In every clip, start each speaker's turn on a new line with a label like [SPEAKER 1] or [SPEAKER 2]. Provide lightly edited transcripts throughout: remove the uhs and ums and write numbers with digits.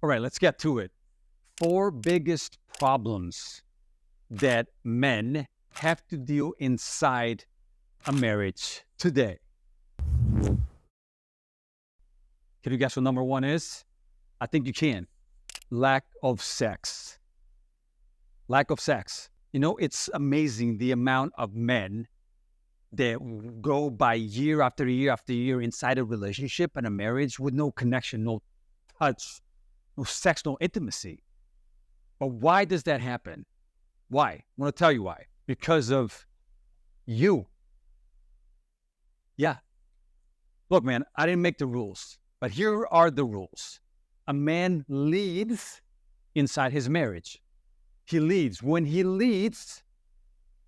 [SPEAKER 1] All right, let's get to it. 4 biggest problems that men have to deal inside a marriage today. Can you guess what number 1 is? I think you can. Lack of sex. Lack of sex. You know, it's amazing the amount of men that go by year after year after year inside a relationship and a marriage with no connection, no touch, no sex, no intimacy. But why does that happen? Why? I want to tell you why. Because of you. Yeah. Look, man, I didn't make the rules, but here are the rules. A man leads inside his marriage. He leads. When he leads,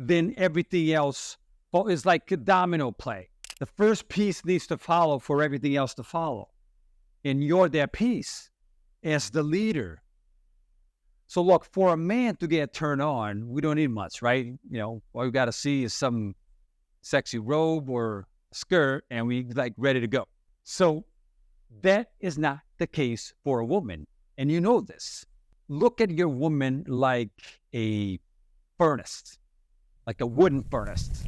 [SPEAKER 1] then everything else is like a domino play. The first piece needs to follow for everything else to follow. And you're that piece as the leader. So look, for a man to get turned on, we don't need much, right? You know, all we got to see is some sexy robe or skirt and we like ready to go. So that is not the case for a woman. And you know this. Look at your woman like a furnace, like a wooden furnace.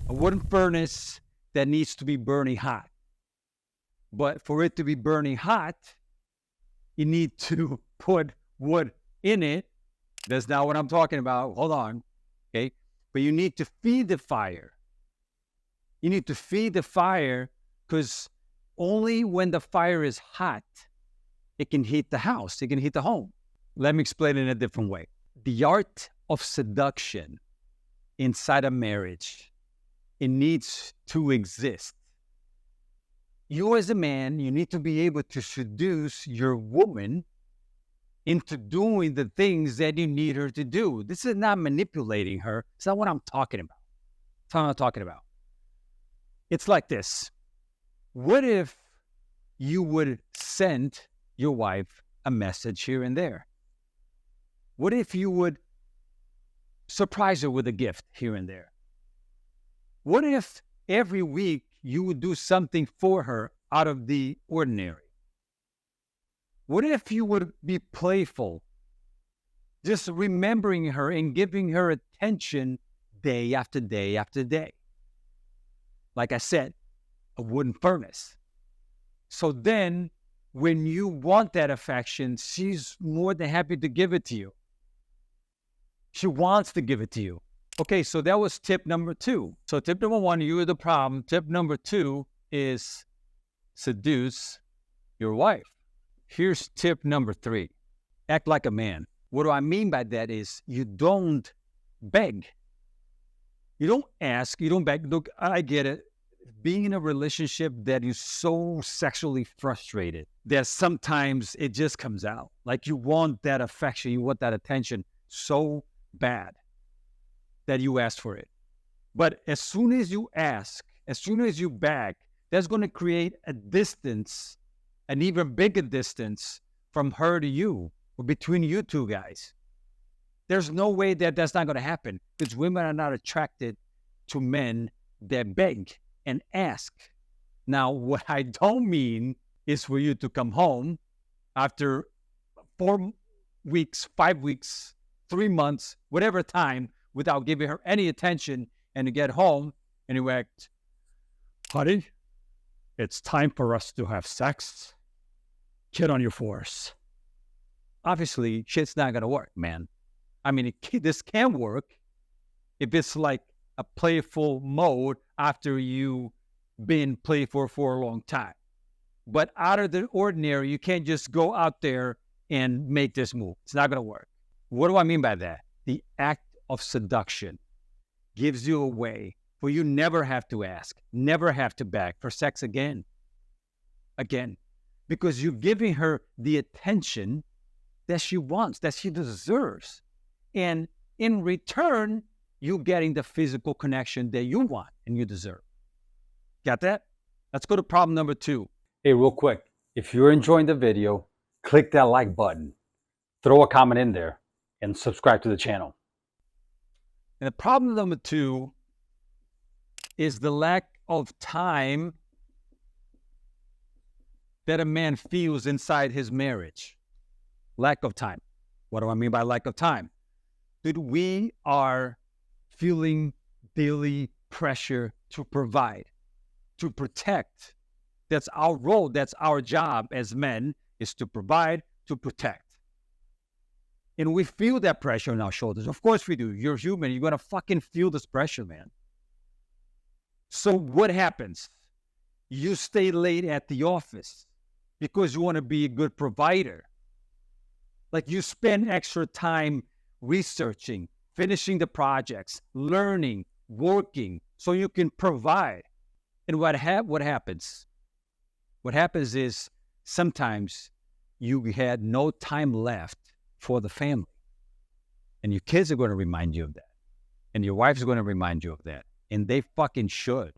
[SPEAKER 1] A wooden furnace that needs to be burning hot. But for it to be burning hot, you need to put wood in it. That's not what I'm talking about. Hold on. Okay. But you need to feed the fire. You need to feed the fire because only when the fire is hot, it can heat the house. It can heat the home. Let me explain it in a different way. The art of seduction inside a marriage, it needs to exist. You as a man, you need to be able to seduce your woman into doing the things that you need her to do. This is not manipulating her. It's not what I'm talking about. It's not what I'm talking about. It's like this. What if you would send your wife a message here and there? What if you would surprise her with a gift here and there? What if every week you would do something for her out of the ordinary? What if you would be playful, just remembering her and giving her attention day after day after day? Like I said, a wooden furnace. So then when you want that affection, she's more than happy to give it to you. She wants to give it to you. Okay, so that was tip number 2. So tip number 1, you are the problem. Tip number 2 is seduce your wife. Here's tip number 3. Act like a man. What do I mean by that is you don't beg. You don't ask. You don't beg. Look, I get it. Being in a relationship that is so sexually frustrated that sometimes it just comes out. Like you want that affection, you want that attention so bad that you ask for it. But as soon as you ask, as soon as you beg, that's going to create a distance, an even bigger distance from her to you or between you two guys. There's no way that that's not going to happen because women are not attracted to men that beg and ask. Now, what I don't mean is for you to come home after 4 weeks, 5 weeks, 3 months, whatever time, without giving her any attention, and to get home and you act, honey, it's time for us to have sex. Get on your force. Obviously, shit's not going to work, man. I mean, this can work if it's like a playful mode after you've been playful for a long time. But out of the ordinary, you can't just go out there and make this move. It's not going to work. What do I mean by that? The act of seduction gives you a way where you never have to ask, never have to beg for sex again. Because you're giving her the attention that she wants, that she deserves. And in return, you're getting the physical connection that you want and you deserve. Got that? Let's go to problem number 2. Hey, real quick, if you're enjoying the video, click that like button, throw a comment in there, and subscribe to the channel. And the problem number 2 is the lack of time that a man feels inside his marriage. Lack of time. What do I mean by lack of time? Dude, we are feeling daily pressure to provide, to protect. That's our role. That's our job as men, is to provide, to protect. And we feel that pressure on our shoulders. Of course we do. You're human. You're going to fucking feel this pressure, man. So what happens? You stay late at the office because you want to be a good provider. Like, you spend extra time researching, finishing the projects, learning, working, so you can provide. And what happens? What happens is sometimes you had no time left for the family. And your kids are going to remind you of that. And your wife is going to remind you of that. And they fucking should.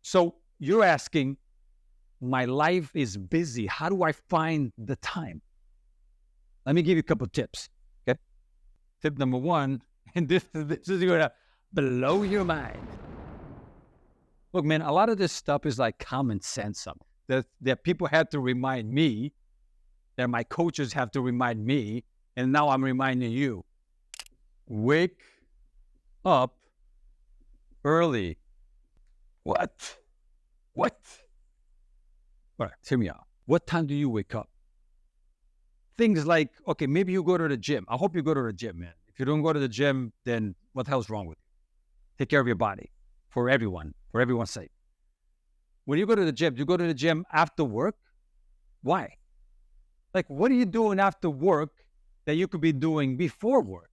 [SPEAKER 1] So you're asking, my life is busy. How do I find the time? Let me give you a couple tips. Okay. Tip number one, and this is going to blow your mind. Look, man, a lot of this stuff is like common sense. That people have to remind me, that my coaches have to remind me, and now I'm reminding you. Wake up early. What? All right, hear me out. What time do you wake up? Things like, okay, maybe you go to the gym. I hope you go to the gym, man. If you don't go to the gym, then what the hell's wrong with you? Take care of your body for everyone's sake. When you go to the gym, do you go to the gym after work? Why? Like, what are you doing after work that you could be doing before work?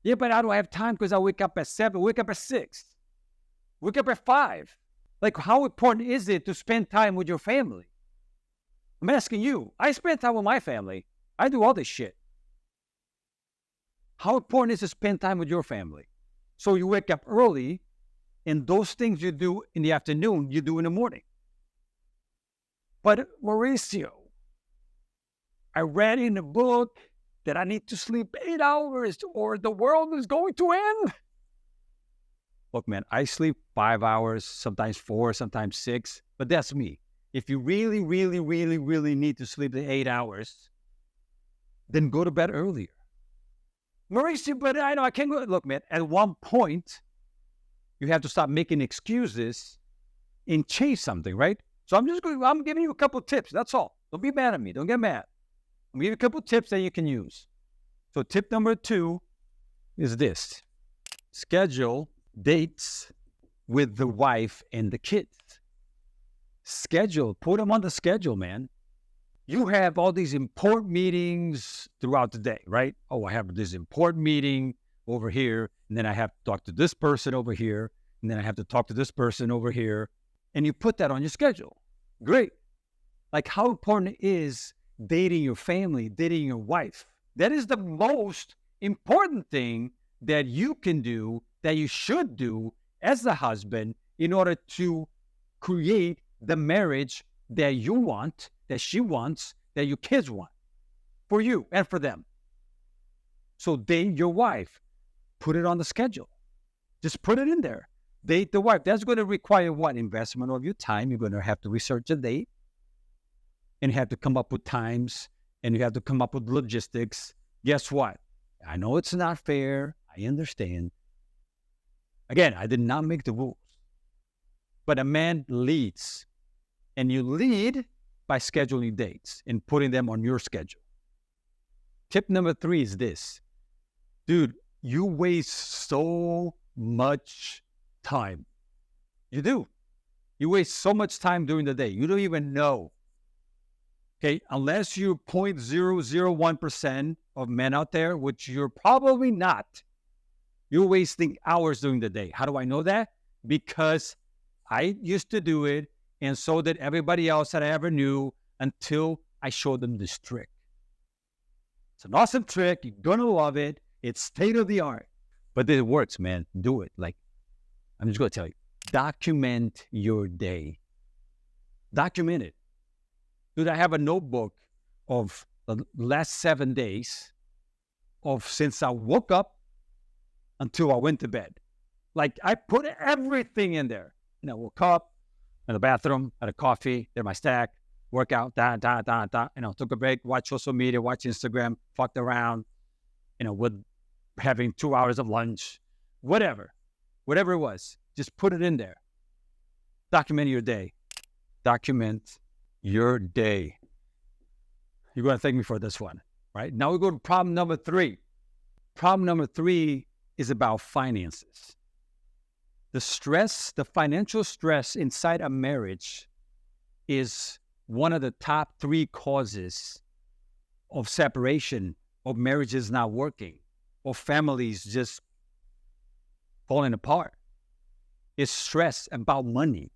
[SPEAKER 1] Yeah, but I don't have time because I wake up at 7, wake up at 6, wake up at 5. Like, how important is it to spend time with your family? I'm asking you. I spend time with my family. I do all this shit. How important is it to spend time with your family? So you wake up early, and those things you do in the afternoon, you do in the morning. But Mauricio, I read in a book that I need to sleep 8 hours or the world is going to end. Look, man, I sleep 5 hours, sometimes 4, sometimes 6, but that's me. If you really, really, really, really need to sleep the 8 hours, then go to bed earlier. Mauricio, but I know I can't go. Look, man, at one point, you have to stop making excuses and chase something, right? So I'm giving you a couple of tips. That's all. Don't be mad at me. Don't get mad. I'm giving you a couple of tips that you can use. So tip number 2 is this. Schedule dates with the wife and the kids. Put them on the schedule, man. You have all these important meetings throughout the day, right? Oh, I have this important meeting over here, and then I have to talk to this person over here, and then I have to talk to this person over here, and you put that on your schedule. Great. Like, how important is dating your family, dating your wife? That is the most important thing that you can do, that you should do as a husband in order to create the marriage that you want, that she wants, that your kids want, for you and for them. So date your wife. Put it on the schedule. Just put it in there. Date the wife. That's going to require what? Investment of your time. You're going to have to research a date, and you have to come up with times, and you have to come up with logistics. Guess what? I know it's not fair. I understand. Again, I did not make the rules. But a man leads, and you lead by scheduling dates and putting them on your schedule. Tip number 3 is this. Dude, you waste so much time. You do. You waste so much time during the day. You don't even know. Okay, unless you're 0.001% of men out there, which you're probably not, you're wasting hours during the day. How do I know that? Because I used to do it, and so did everybody else that I ever knew, until I showed them this trick. It's an awesome trick. You're going to love it. It's state of the art. But it works, man. Do it. Like, I'm just going to tell you, document your day. Document it. Dude, I have a notebook of the last 7 days of since I woke up until I went to bed. Like, I put everything in there. And I woke up in the bathroom, had a coffee, did my stack, work out, took a break, watch social media, watch Instagram, fucked around, with having 2 hours of lunch, whatever it was, just put it in there. Document your day. Document your day. You're going to thank me for this one, right? Now we go to problem number 3. Problem number 3 is about finances. The financial stress inside a marriage is one of the top 3 causes of separation, of marriages not working, of families just falling apart. It's stress about money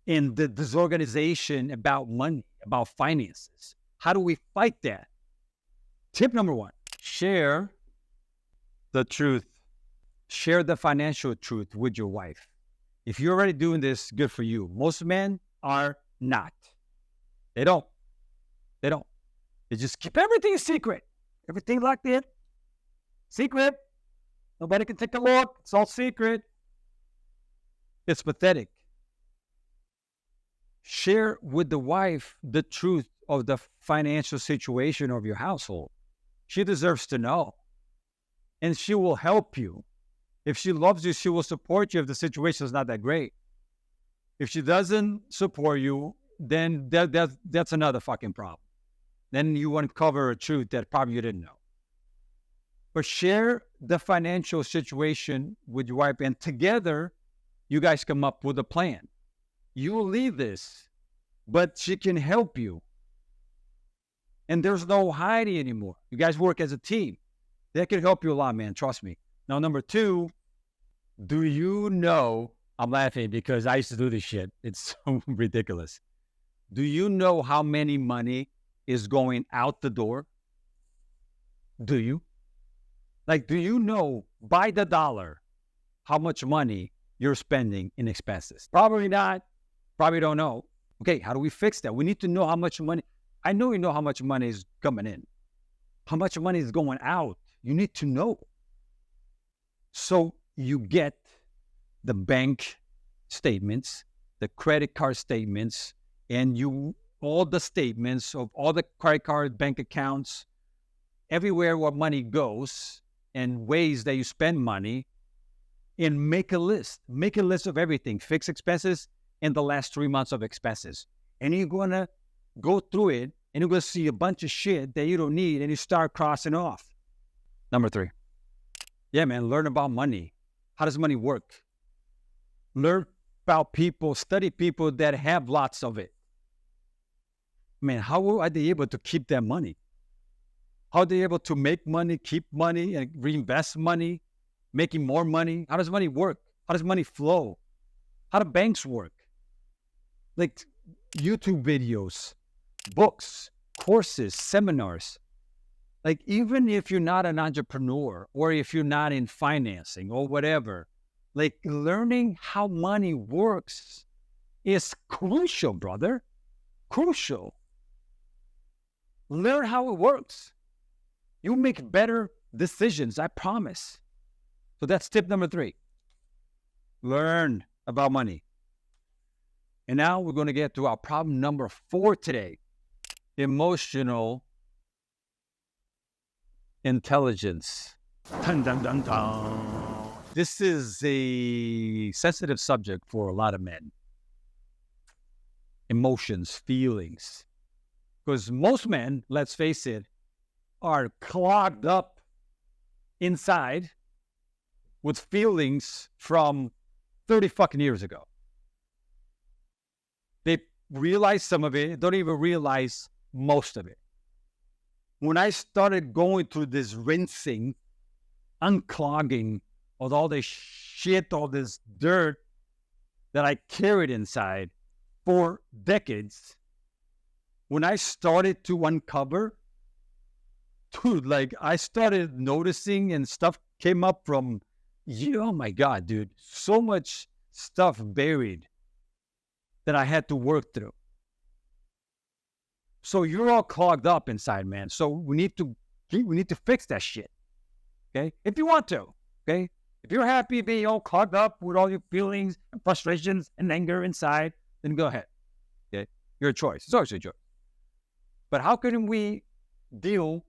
[SPEAKER 1] and the disorganization about money, about finances. How do we fight that? Tip number 1, share the truth. Share the financial truth with your wife. If you're already doing this, good for you. Most men are not. They don't. They just keep everything secret. Everything locked in. Secret. Nobody can take a look. It's all secret. It's pathetic. Share with the wife the truth of the financial situation of your household. She deserves to know. And she will help you. If she loves you, she will support you if the situation is not that great. If she doesn't support you, then that's another fucking problem. Then you uncover a truth that probably you didn't know. But share the financial situation with your wife, and together, you guys come up with a plan. You will lead this, but she can help you. And there's no hiding anymore. You guys work as a team. That can help you a lot, man. Trust me. Now, number 2, do you know, I'm laughing because I used to do this shit. It's so ridiculous. Do you know how many money is going out the door? Do you? Like, do you know by the dollar how much money you're spending in expenses? Probably not. Probably don't know. Okay, how do we fix that? We need to know how much money. I know you know how much money is coming in. How much money is going out? You need to know. So you get the bank statements, the credit card statements, and all the statements of all the credit card, bank accounts, everywhere where money goes and ways that you spend money, and make a list. Make a list of everything, fixed expenses and the last 3 months of expenses. And you're going to go through it, and you're going to see a bunch of shit that you don't need, and you start crossing off. Number 3. Yeah, man, learn about money. How does money work? Learn about people, study people that have lots of it. Man, how are they able to keep their money? How are they able to make money, keep money, and reinvest money, making more money? How does money work? How does money flow? How do banks work? Like YouTube videos, books, courses, seminars. Like, even if you're not an entrepreneur or if you're not in financing or whatever, like, learning how money works is crucial, brother. Crucial. Learn how it works. You'll make better decisions, I promise. So that's tip number 3. Learn about money. And now we're going to get to our problem number 4 today. Emotional intelligence. Dun, dun, dun, dun. This is a sensitive subject for a lot of men. Emotions, feelings. Because most men, let's face it, are clogged up inside with feelings from 30 fucking years ago. They realize some of it, don't even realize most of it. When I started going through this rinsing, unclogging of all this shit, all this dirt that I carried inside for decades, when I started to uncover, dude, like, I started noticing and stuff came up from, oh my God, dude, so much stuff buried that I had to work through. So you're all clogged up inside, man. So we need to fix that shit. Okay? If you want to. Okay? If you're happy being all clogged up with all your feelings and frustrations and anger inside, then go ahead. Okay? Your choice. It's always your choice. But how can we deal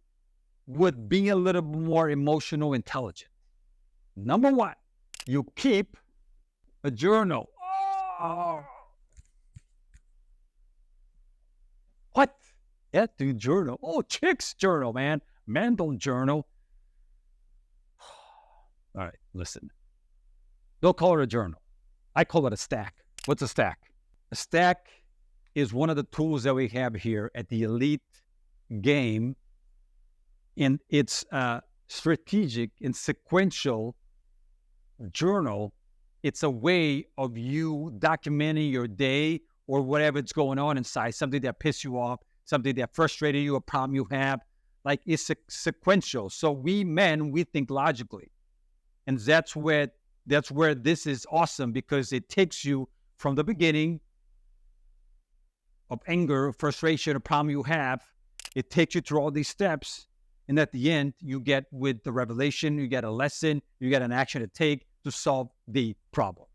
[SPEAKER 1] with being a little more emotional intelligent? Number one, you keep a journal. Oh. What? Yeah, do journal. Oh, chicks journal, man. Men don't journal. All right, listen. Don't call it a journal. I call it a stack. What's a stack? A stack is one of the tools that we have here at the Elite Game, and it's a strategic and sequential journal. It's a way of you documenting your day or whatever's going on inside, something that pissed you off, something that frustrated you, a problem you have. Like, it's sequential. So we men, we think logically. And that's where this is awesome, because it takes you from the beginning of anger, frustration, a problem you have. It takes you through all these steps. And at the end, you get with the revelation, you get a lesson, you get an action to take to solve the problem.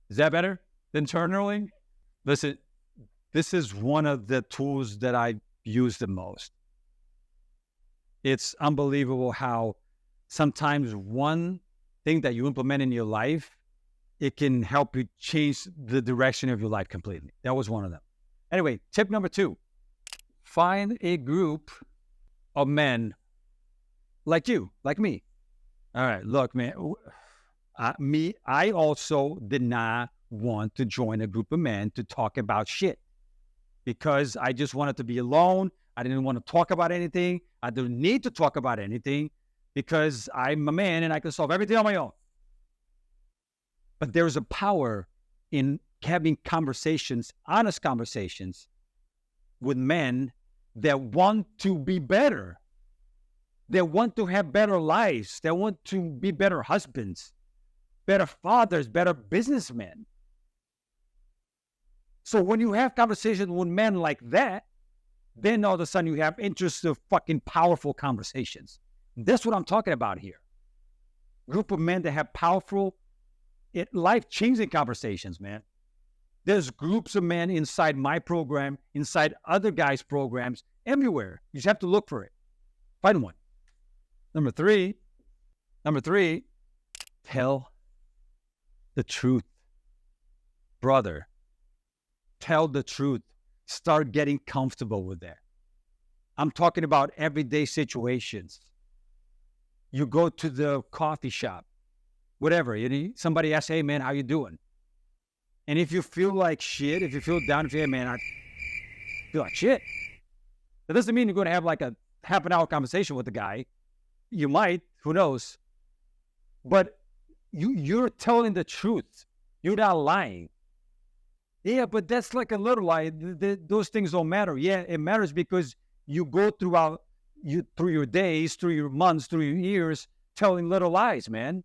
[SPEAKER 1] Is that better than journaling? Listen, this is one of the tools that I use the most. It's unbelievable how sometimes one thing that you implement in your life, it can help you change the direction of your life completely. That was one of them. Anyway, tip number 2, find a group of men like you, like me. All right, look, man, I also did not want to join a group of men to talk about shit, because I just wanted to be alone. I didn't want to talk about anything. I didn't need to talk about anything, because I'm a man and I can solve everything on my own. But there's a power in having conversations, honest conversations with men that want to be better. They want to have better lives. They want to be better husbands, better fathers, better businessmen. So when you have conversations with men like that, then all of a sudden you have interesting, fucking powerful conversations. That's what I'm talking about here. Group of men that have powerful, life-changing conversations, man. There's groups of men inside my program, inside other guys' programs, everywhere. You just have to look for it. Find one. Number three, tell the truth. Brother, tell the truth. Start getting comfortable with that. I'm talking about everyday situations. You go to the coffee shop, whatever. Somebody asks, hey, man, how you doing? And if you feel like shit, if you feel down, if you, hey, man, I feel like shit. That doesn't mean you're going to have like a half an hour conversation with the guy. You might, who knows? But you're telling the truth. You're not lying. Yeah, but that's like a little lie. Those things don't matter. Yeah, it matters because you go through your days, through your months, through your years, telling little lies, man.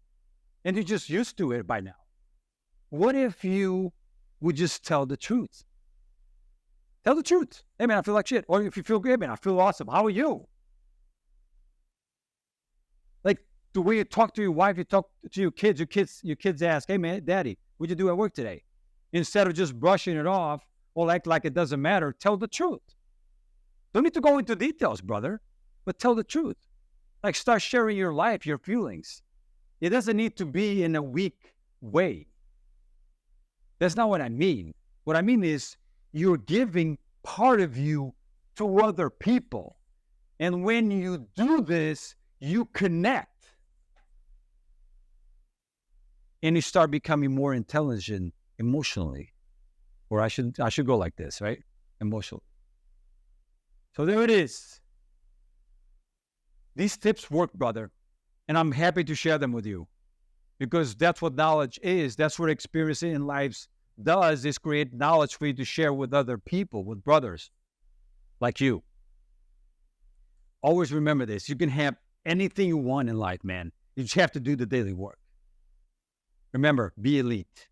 [SPEAKER 1] And you're just used to it by now. What if you would just tell the truth? Tell the truth. Hey, man, I feel like shit. Or if you feel good, man, I feel awesome. How are you? Like the way you talk to your wife, you talk to your kids ask, hey, man, daddy, what'd you do at work today? Instead of just brushing it off or act like it doesn't matter, tell the truth. Don't need to go into details, brother, but tell the truth. Like, start sharing your life, your feelings. It doesn't need to be in a weak way. That's not what I mean. What I mean is you're giving part of you to other people. And when you do this, you connect. And you start becoming more intelligent emotionally. Or I should go like this, right? Emotionally. So there it is. These tips work, brother. And I'm happy to share them with you. Because that's what knowledge is. That's what experiencing in life does, is create knowledge for you to share with other people, with brothers like you. Always remember this. You can have anything you want in life, man. You just have to do the daily work. Remember, be elite.